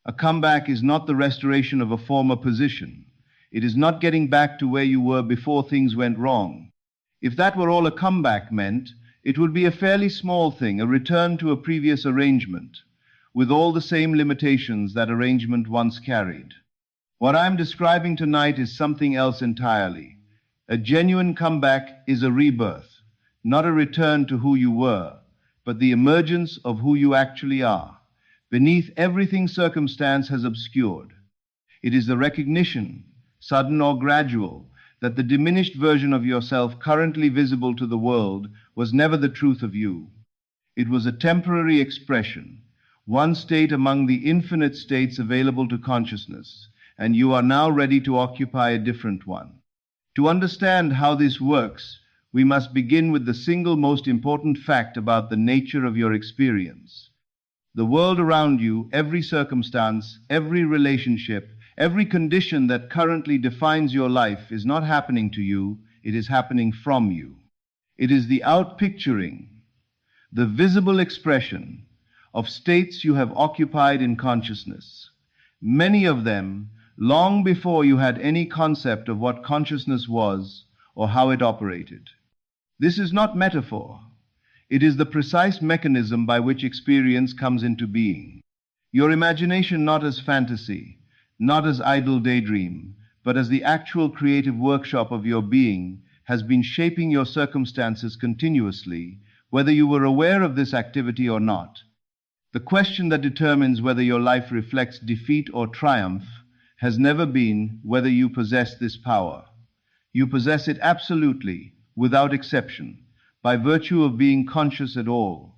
A comeback is not the restoration of a former position. It is not getting back to where you were before things went wrong. If that were all a comeback meant, it would be a fairly small thing, a return to a previous arrangement, with all the same limitations that arrangement once carried. What I'm describing tonight is something else entirely. A genuine comeback is a rebirth, not a return to who you were, but the emergence of who you actually are, beneath everything circumstance has obscured. It is the recognition, sudden or gradual, that the diminished version of yourself currently visible to the world was never the truth of you. It was a temporary expression, one state among the infinite states available to consciousness, and you are now ready to occupy a different one. To understand how this works, we must begin with the single most important fact about the nature of your experience. The world around you, every circumstance, every relationship, every condition that currently defines your life is not happening to you, it is happening from you. It is the outpicturing, the visible expression of states you have occupied in consciousness, many of them long before you had any concept of what consciousness was or how it operated. This is not metaphor. It is the precise mechanism by which experience comes into being. Your imagination not as fantasy, not as idle daydream, but as the actual creative workshop of your being, has been shaping your circumstances continuously, whether you were aware of this activity or not. The question that determines whether your life reflects defeat or triumph has never been whether you possess this power. You possess it absolutely, without exception, by virtue of being conscious at all.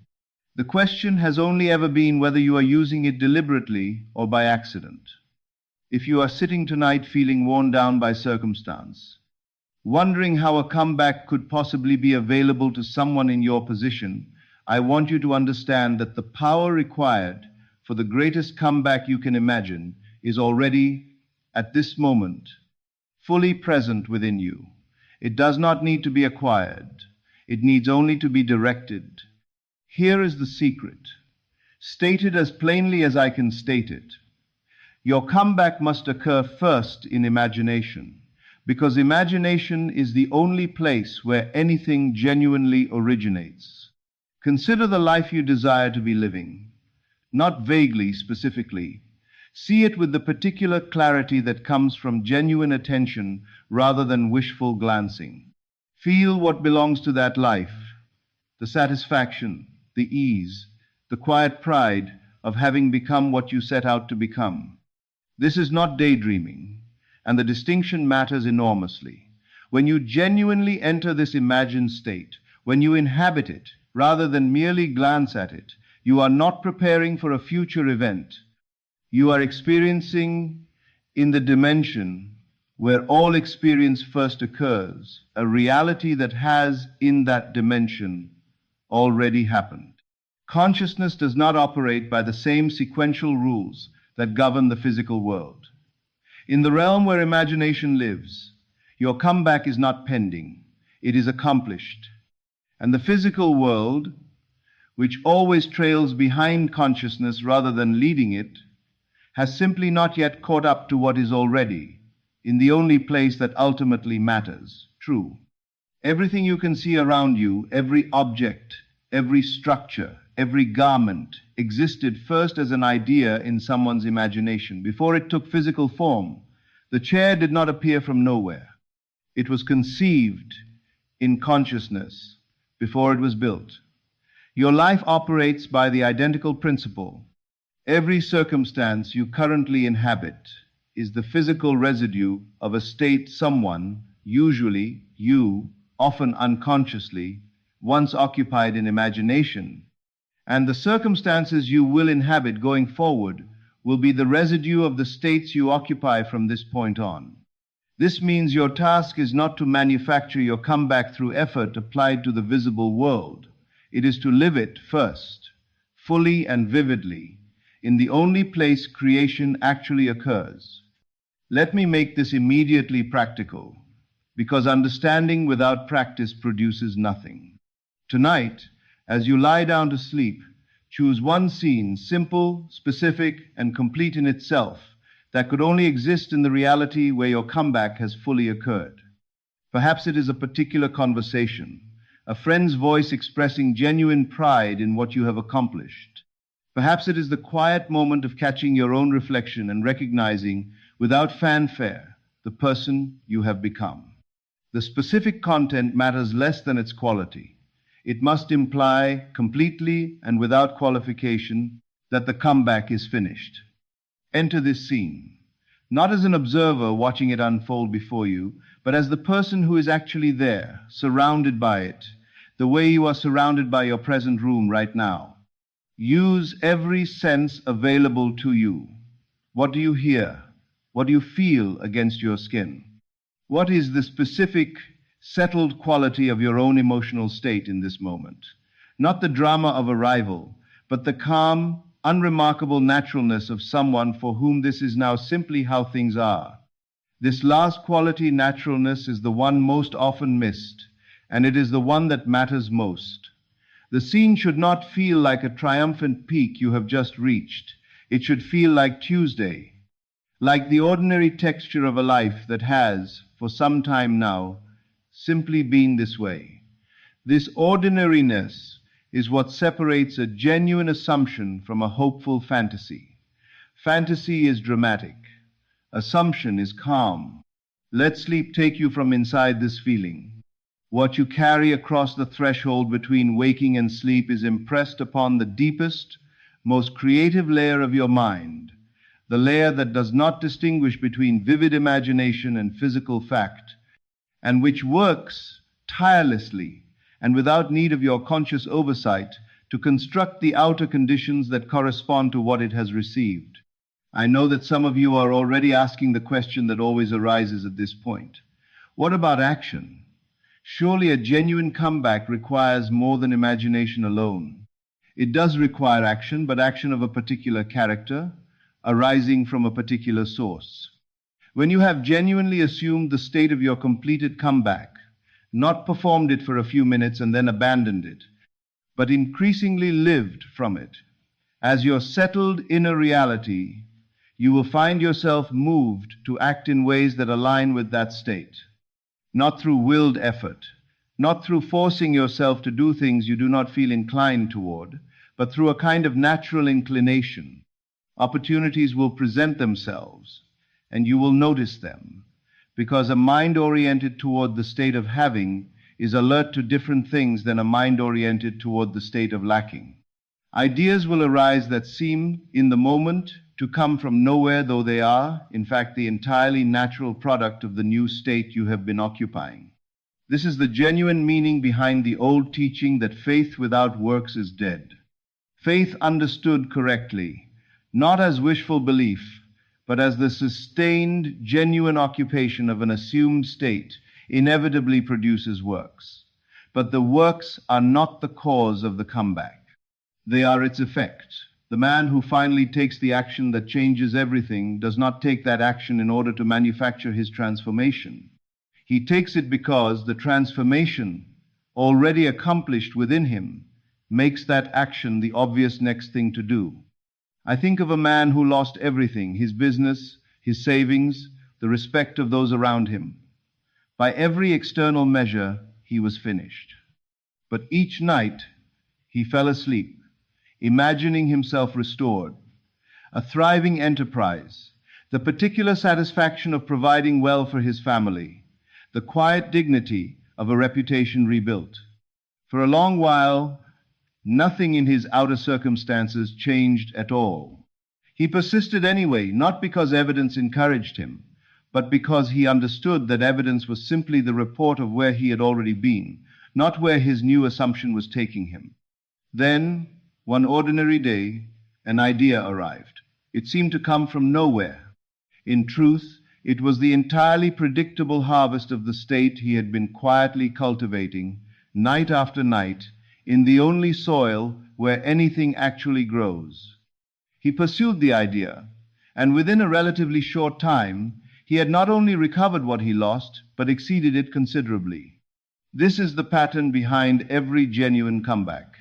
The question has only ever been whether you are using it deliberately or by accident. If you are sitting tonight feeling worn down by circumstance, wondering how a comeback could possibly be available to someone in your position, I want you to understand that the power required for the greatest comeback you can imagine is already, at this moment, fully present within you. It does not need to be acquired. It needs only to be directed. Here is the secret, stated as plainly as I can state it. Your comeback must occur first in imagination, because imagination is the only place where anything genuinely originates. Consider the life you desire to be living, not vaguely, specifically. See it with the particular clarity that comes from genuine attention rather than wishful glancing. Feel what belongs to that life, the satisfaction, the ease, the quiet pride of having become what you set out to become. This is not daydreaming, and the distinction matters enormously. When you genuinely enter this imagined state, when you inhabit it, rather than merely glance at it, you are not preparing for a future event. You are experiencing in the dimension where all experience first occurs, a reality that has in that dimension already happened. Consciousness does not operate by the same sequential rules that govern the physical world. In the realm where imagination lives, your comeback is not pending, it is accomplished. And the physical world, which always trails behind consciousness rather than leading it, has simply not yet caught up to what is already, in the only place that ultimately matters, true. Everything you can see around you, every object, every structure, every garment, existed first as an idea in someone's imagination. Before it took physical form, the chair did not appear from nowhere. It was conceived in consciousness before it was built. Your life operates by the identical principle. Every circumstance you currently inhabit is the physical residue of a state someone, usually you, often unconsciously, once occupied in imagination, and the circumstances you will inhabit going forward will be the residue of the states you occupy from this point on. This means your task is not to manufacture your comeback through effort applied to the visible world. It is to live it first, fully and vividly, in the only place creation actually occurs. Let me make this immediately practical, because understanding without practice produces nothing. Tonight, as you lie down to sleep, Choose one scene, simple, specific, and complete in itself, that could only exist in the reality where your comeback has fully occurred. Perhaps it is a particular conversation, a friend's voice expressing genuine pride in what you have accomplished. Perhaps it is the quiet moment of catching your own reflection and recognizing, without fanfare, the person you have become. The specific content matters less than its quality. It must imply, completely and without qualification, that the comeback is finished. Enter this scene, not as an observer watching it unfold before you, but as the person who is actually there, surrounded by it, the way you are surrounded by your present room right now. Use every sense available to you. What do you hear? What do you feel against your skin? What is the specific, settled quality of your own emotional state in this moment? Not the drama of arrival, but the calm, unremarkable naturalness of someone for whom this is now simply how things are. This last quality, naturalness, is the one most often missed, and it is the one that matters most. The scene should not feel like a triumphant peak you have just reached. It should feel like Tuesday, like the ordinary texture of a life that has, for some time now, simply been this way. This ordinariness is what separates a genuine assumption from a hopeful fantasy. Fantasy is dramatic. Assumption is calm. Let sleep take you from inside this feeling. What you carry across the threshold between waking and sleep is impressed upon the deepest, most creative layer of your mind, the layer that does not distinguish between vivid imagination and physical fact, and which works tirelessly and without need of your conscious oversight to construct the outer conditions that correspond to what it has received. I know that some of you are already asking the question that always arises at this point. What about action? Surely a genuine comeback requires more than imagination alone. It does require action, but action of a particular character, arising from a particular source. When you have genuinely assumed the state of your completed comeback, not performed it for a few minutes and then abandoned it, but increasingly lived from it, as your settled inner reality, you will find yourself moved to act in ways that align with that state. Not through willed effort, not through forcing yourself to do things you do not feel inclined toward, but through a kind of natural inclination. Opportunities will present themselves, and you will notice them, because a mind oriented toward the state of having is alert to different things than a mind oriented toward the state of lacking. Ideas will arise that seem, in the moment, to come from nowhere, though they are, in fact, the entirely natural product of the new state you have been occupying. This is the genuine meaning behind the old teaching that faith without works is dead. Faith understood correctly, not as wishful belief, but as the sustained, genuine occupation of an assumed state, inevitably produces works. But the works are not the cause of the comeback. They are its effect. The man who finally takes the action that changes everything does not take that action in order to manufacture his transformation. He takes it because the transformation, already accomplished within him, makes that action the obvious next thing to do. I think of a man who lost everything, his business, his savings, the respect of those around him. By every external measure, he was finished. But each night, he fell asleep, imagining himself restored, a thriving enterprise, the particular satisfaction of providing well for his family, the quiet dignity of a reputation rebuilt. For a long while, nothing in his outer circumstances changed at all. He persisted anyway, not because evidence encouraged him, but because he understood that evidence was simply the report of where he had already been, not where his new assumption was taking him. Then, one ordinary day, an idea arrived. It seemed to come from nowhere. In truth, it was the entirely predictable harvest of the state he had been quietly cultivating, night after night, in the only soil where anything actually grows. He pursued the idea, and within a relatively short time, he had not only recovered what he lost, but exceeded it considerably. This is the pattern behind every genuine comeback.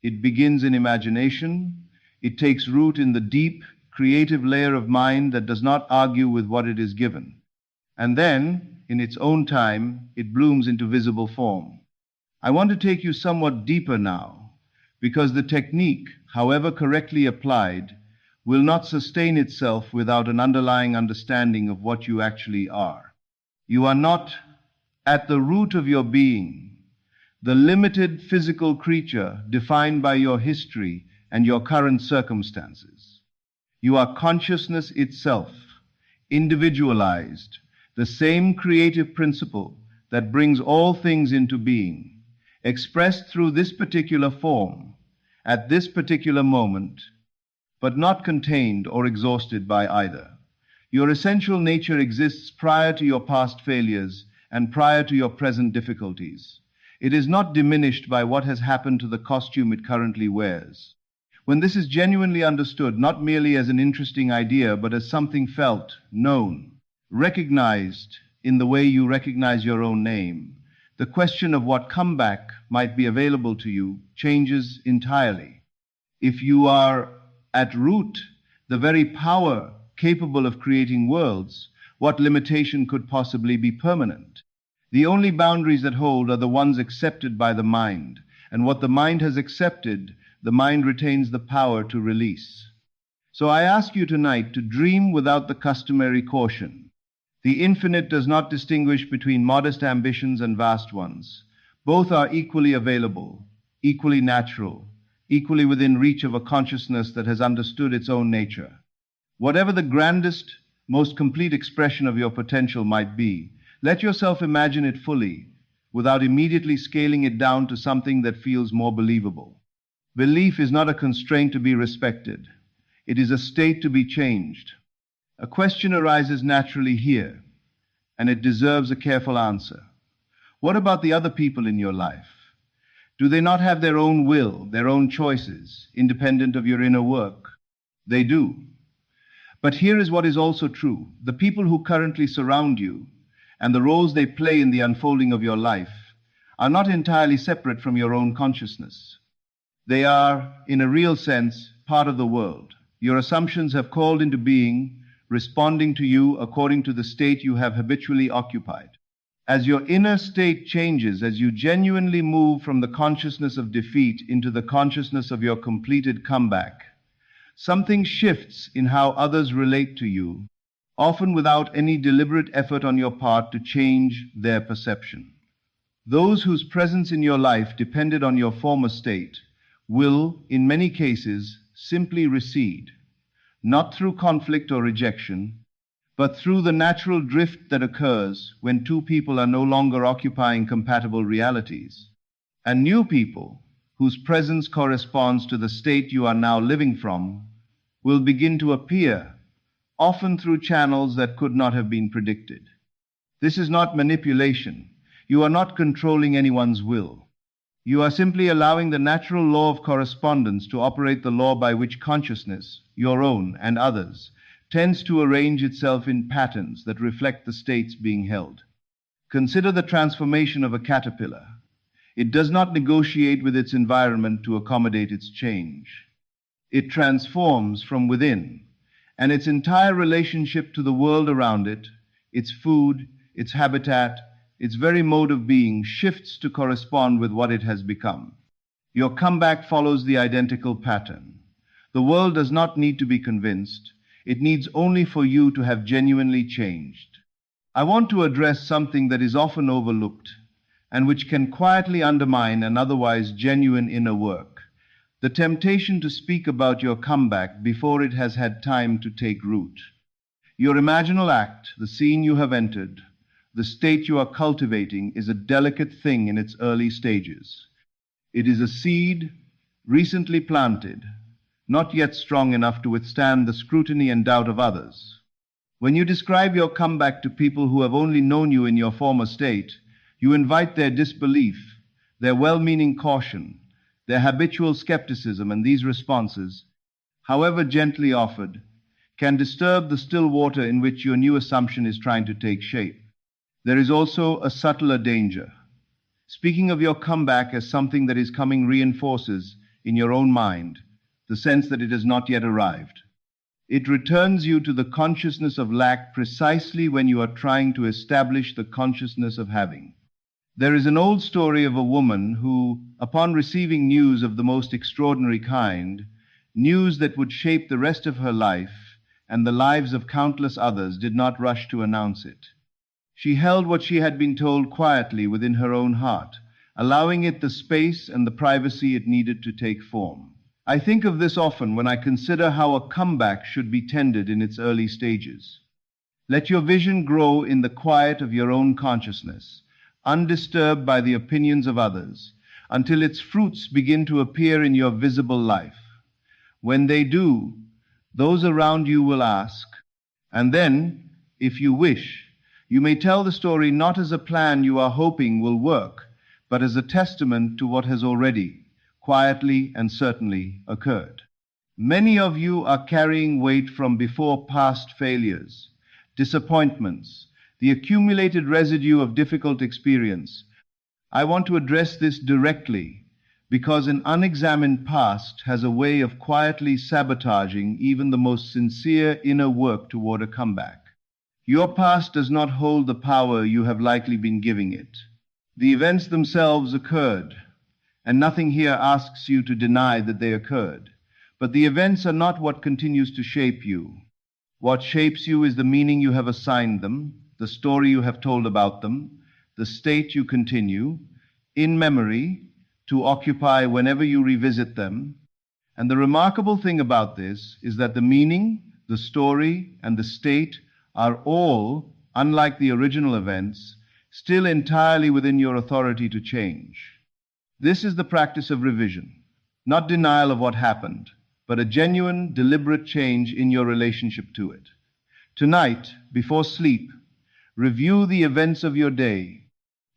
It begins in imagination. It takes root in the deep, creative layer of mind that does not argue with what it is given. And then, in its own time, it blooms into visible form. I want to take you somewhat deeper now, because the technique, however correctly applied, will not sustain itself without an underlying understanding of what you actually are. You are not, at the root of your being, the limited physical creature defined by your history and your current circumstances. You are consciousness itself, individualized, the same creative principle that brings all things into being, expressed through this particular form, at this particular moment, but not contained or exhausted by either. Your essential nature exists prior to your past failures and prior to your present difficulties. It is not diminished by what has happened to the costume it currently wears. When this is genuinely understood, not merely as an interesting idea, but as something felt, known, recognized in the way you recognize your own name, the question of what comeback might be available to you changes entirely. If you are, at root, the very power capable of creating worlds, what limitation could possibly be permanent? The only boundaries that hold are the ones accepted by the mind, and what the mind has accepted, the mind retains the power to release. So I ask you tonight to dream without the customary caution. The infinite does not distinguish between modest ambitions and vast ones. Both are equally available, equally natural, equally within reach of a consciousness that has understood its own nature. Whatever the grandest, most complete expression of your potential might be, let yourself imagine it fully, without immediately scaling it down to something that feels more believable. Belief is not a constraint to be respected. It is a state to be changed. A question arises naturally here, and it deserves a careful answer. What about the other people in your life? Do they not have their own will, their own choices, independent of your inner work? They do. But here is what is also true. The people who currently surround you, and the roles they play in the unfolding of your life, are not entirely separate from your own consciousness. They are, in a real sense, part of the world. Your assumptions have called into being, responding to you according to the state you have habitually occupied. As your inner state changes, as you genuinely move from the consciousness of defeat into the consciousness of your completed comeback, something shifts in how others relate to you, often without any deliberate effort on your part to change their perception. Those whose presence in your life depended on your former state will, in many cases, simply recede, not through conflict or rejection, but through the natural drift that occurs when two people are no longer occupying compatible realities. And new people, whose presence corresponds to the state you are now living from, will begin to appear, often through channels that could not have been predicted. This is not manipulation. You are not controlling anyone's will. You are simply allowing the natural law of correspondence to operate the law by which consciousness, your own and others, tends to arrange itself in patterns that reflect the states being held. Consider the transformation of a caterpillar. It does not negotiate with its environment to accommodate its change. It transforms from within, and its entire relationship to the world around it, its food, its habitat, its very mode of being shifts to correspond with what it has become. Your comeback follows the identical pattern. The world does not need to be convinced. It needs only for you to have genuinely changed. I want to address something that is often overlooked and which can quietly undermine an otherwise genuine inner work: the temptation to speak about your comeback before it has had time to take root. Your imaginal act, the scene you have entered, the state you are cultivating, is a delicate thing in its early stages. It is a seed recently planted, not yet strong enough to withstand the scrutiny and doubt of others. When you describe your comeback to people who have only known you in your former state, you invite their disbelief, their well-meaning caution, their habitual skepticism, and these responses, however gently offered, can disturb the still water in which your new assumption is trying to take shape. There is also a subtler danger. Speaking of your comeback as something that is coming reinforces in your own mind, the sense that it has not yet arrived. It returns you to the consciousness of lack precisely when you are trying to establish the consciousness of having. There is an old story of a woman who, upon receiving news of the most extraordinary kind, news that would shape the rest of her life and the lives of countless others, did not rush to announce it. She held what she had been told quietly within her own heart, allowing it the space and the privacy it needed to take form. I think of this often when I consider how a comeback should be tended in its early stages. Let your vision grow in the quiet of your own consciousness, undisturbed by the opinions of others, until its fruits begin to appear in your visible life. When they do, those around you will ask, and then, if you wish, you may tell the story not as a plan you are hoping will work, but as a testament to what has already, quietly and certainly, occurred. Many of you are carrying weight from before past failures, disappointments, the accumulated residue of difficult experience. I want to address this directly because an unexamined past has a way of quietly sabotaging even the most sincere inner work toward a comeback. Your past does not hold the power you have likely been giving it. The events themselves occurred, and nothing here asks you to deny that they occurred. But the events are not what continues to shape you. What shapes you is the meaning you have assigned them, the story you have told about them, the state you continue, in memory, to occupy whenever you revisit them. And the remarkable thing about this is that the meaning, the story, and the state are all, unlike the original events, still entirely within your authority to change. This is the practice of revision, not denial of what happened, but a genuine, deliberate change in your relationship to it. Tonight, before sleep, review the events of your day,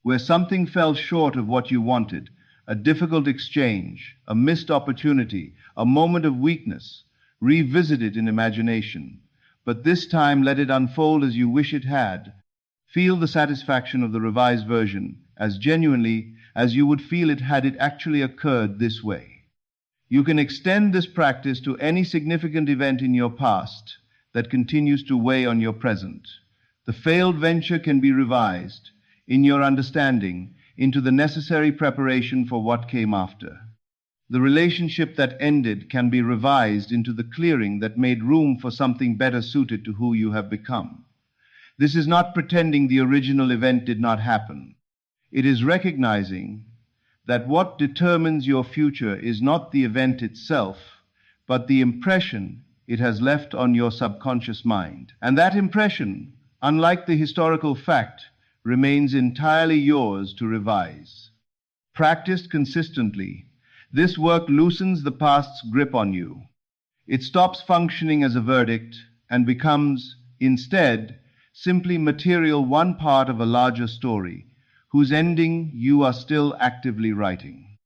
where something fell short of what you wanted, a difficult exchange, a missed opportunity, a moment of weakness. Revisit it in imagination, but this time let it unfold as you wish it had. Feel the satisfaction of the revised version as genuinely as you would feel it had it actually occurred this way. You can extend this practice to any significant event in your past that continues to weigh on your present. The failed venture can be revised, in your understanding, into the necessary preparation for what came after. The relationship that ended can be revised into the clearing that made room for something better suited to who you have become. This is not pretending the original event did not happen. It is recognizing that what determines your future is not the event itself, but the impression it has left on your subconscious mind. And that impression, unlike the historical fact, remains entirely yours to revise. Practiced consistently, this work loosens the past's grip on you. It stops functioning as a verdict and becomes, instead, simply material, one part of a larger story, whose ending you are still actively writing.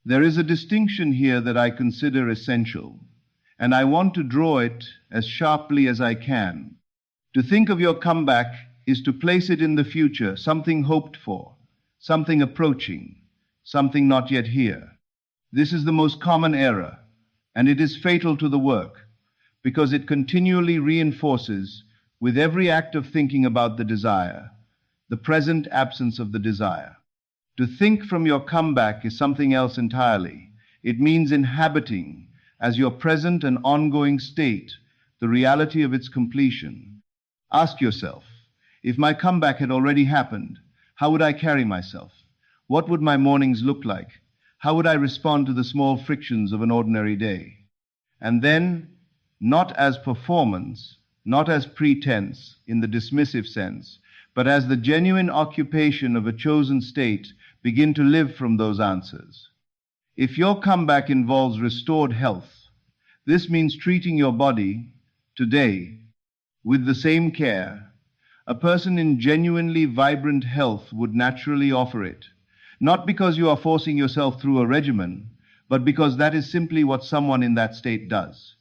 There is a distinction here that I consider essential, and I want to draw it as sharply as I can. To think of your comeback is to place it in the future, something hoped for, something approaching, something not yet here. This is the most common error, and it is fatal to the work, because it continually reinforces, with every act of thinking about the desire, the present absence of the desire. To think from your comeback is something else entirely. It means inhabiting, as your present and ongoing state, the reality of its completion. Ask yourself, if my comeback had already happened, how would I carry myself? What would my mornings look like? How would I respond to the small frictions of an ordinary day? And then, not as performance, not as pretense in the dismissive sense, but as the genuine occupation of a chosen state, begin to live from those answers. If your comeback involves restored health, this means treating your body, today, with the same care a person in genuinely vibrant health would naturally offer it, not because you are forcing yourself through a regimen, but because that is simply what someone in that state does.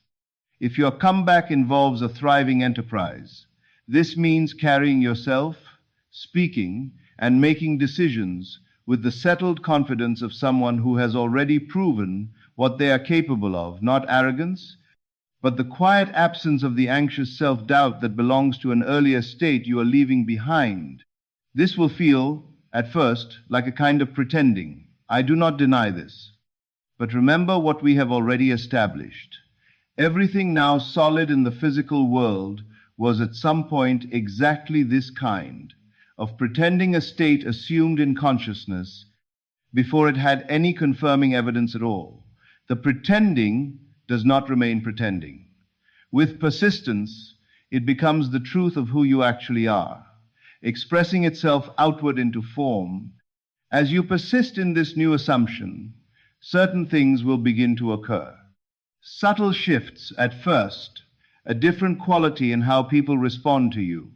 If your comeback involves a thriving enterprise, this means carrying yourself, speaking, and making decisions with the settled confidence of someone who has already proven what they are capable of, not arrogance, but the quiet absence of the anxious self-doubt that belongs to an earlier state you are leaving behind. This will feel, at first, like a kind of pretending. I do not deny this. But remember what we have already established. Everything now solid in the physical world was at some point exactly this kind of pretending a state assumed in consciousness before it had any confirming evidence at all. The pretending does not remain pretending. With persistence, it becomes the truth of who you actually are, expressing itself outward into form. As you persist in this new assumption, certain things will begin to occur. Subtle shifts at first, a different quality in how people respond to you,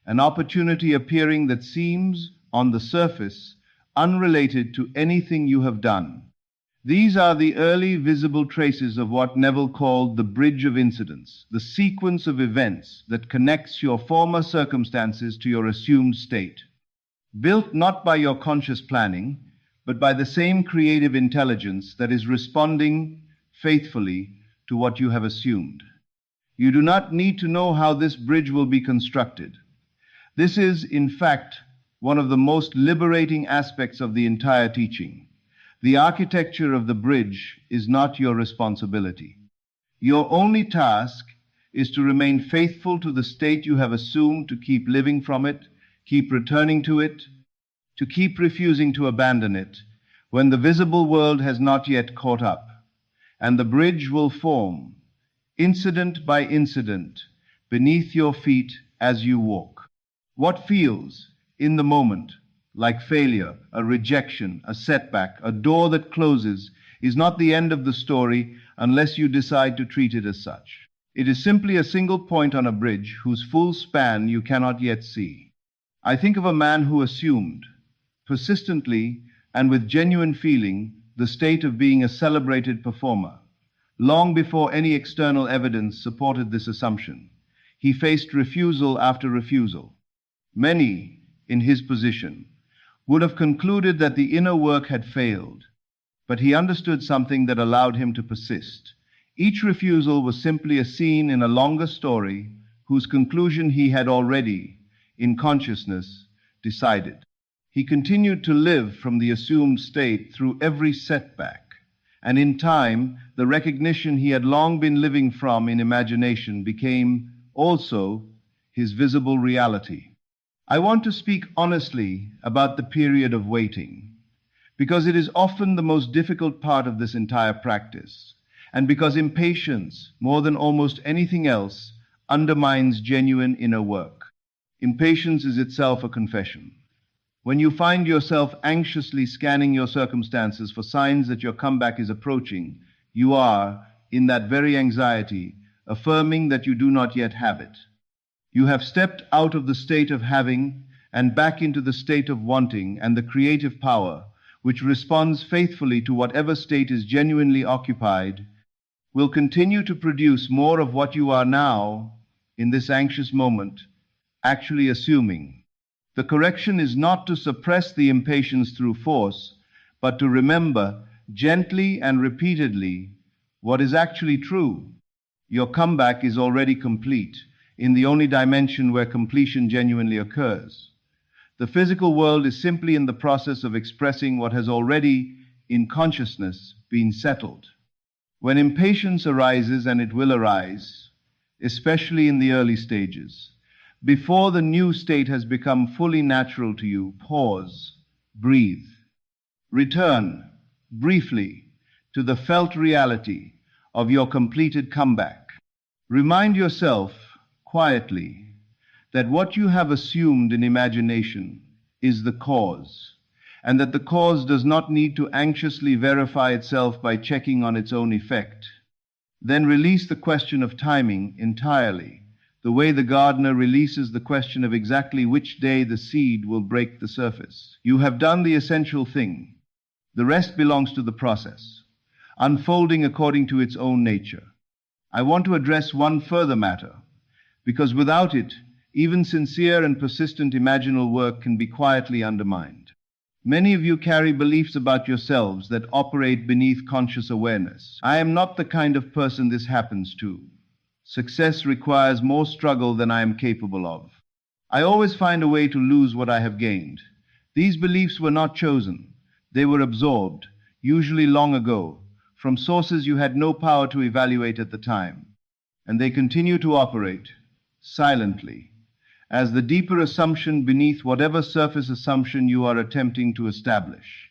an opportunity appearing that seems, on the surface, unrelated to anything you have done. These are the early visible traces of what Neville called the bridge of incidents, the sequence of events that connects your former circumstances to your assumed state, built not by your conscious planning, but by the same creative intelligence that is responding faithfully to what you have assumed. You do not need to know how this bridge will be constructed. This is, in fact, one of the most liberating aspects of the entire teaching. The architecture of the bridge is not your responsibility. Your only task is to remain faithful to the state you have assumed, to keep living from it, keep returning to it, to keep refusing to abandon it when the visible world has not yet caught up. And the bridge will form, incident by incident, beneath your feet as you walk. What feels, in the moment, like failure, a rejection, a setback, a door that closes, is not the end of the story unless you decide to treat it as such. It is simply a single point on a bridge whose full span you cannot yet see. I think of a man who assumed, persistently and with genuine feeling, the state of being a celebrated performer. Long before any external evidence supported this assumption, he faced refusal after refusal. Many, in his position, would have concluded that the inner work had failed, but he understood something that allowed him to persist. Each refusal was simply a scene in a longer story whose conclusion he had already, in consciousness, decided. He continued to live from the assumed state through every setback, and in time, the recognition he had long been living from in imagination became also his visible reality. I want to speak honestly about the period of waiting, because it is often the most difficult part of this entire practice, and because impatience, more than almost anything else, undermines genuine inner work. Impatience is itself a confession. When you find yourself anxiously scanning your circumstances for signs that your comeback is approaching, you are, in that very anxiety, affirming that you do not yet have it. You have stepped out of the state of having and back into the state of wanting, and the creative power, which responds faithfully to whatever state is genuinely occupied, will continue to produce more of what you are now, in this anxious moment, actually assuming. The correction is not to suppress the impatience through force, but to remember, gently and repeatedly, what is actually true. Your comeback is already complete, in the only dimension where completion genuinely occurs. The physical world is simply in the process of expressing what has already, in consciousness, been settled. When impatience arises, and it will arise, especially in the early stages, before the new state has become fully natural to you, pause, breathe. Return, briefly, to the felt reality of your completed comeback. Remind yourself, quietly, that what you have assumed in imagination is the cause, and that the cause does not need to anxiously verify itself by checking on its own effect. Then release the question of timing entirely, the way the gardener releases the question of exactly which day the seed will break the surface. You have done the essential thing. The rest belongs to the process, unfolding according to its own nature. I want to address one further matter, because without it, even sincere and persistent imaginal work can be quietly undermined. Many of you carry beliefs about yourselves that operate beneath conscious awareness. I am not the kind of person this happens to. Success requires more struggle than I am capable of. I always find a way to lose what I have gained. These beliefs were not chosen. They were absorbed, usually long ago, from sources you had no power to evaluate at the time. And they continue to operate, silently, as the deeper assumption beneath whatever surface assumption you are attempting to establish.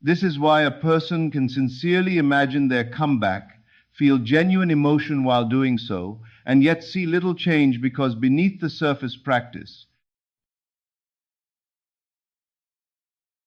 This is why a person can sincerely imagine their comeback, feel genuine emotion while doing so, and yet see little change because beneath the surface practice,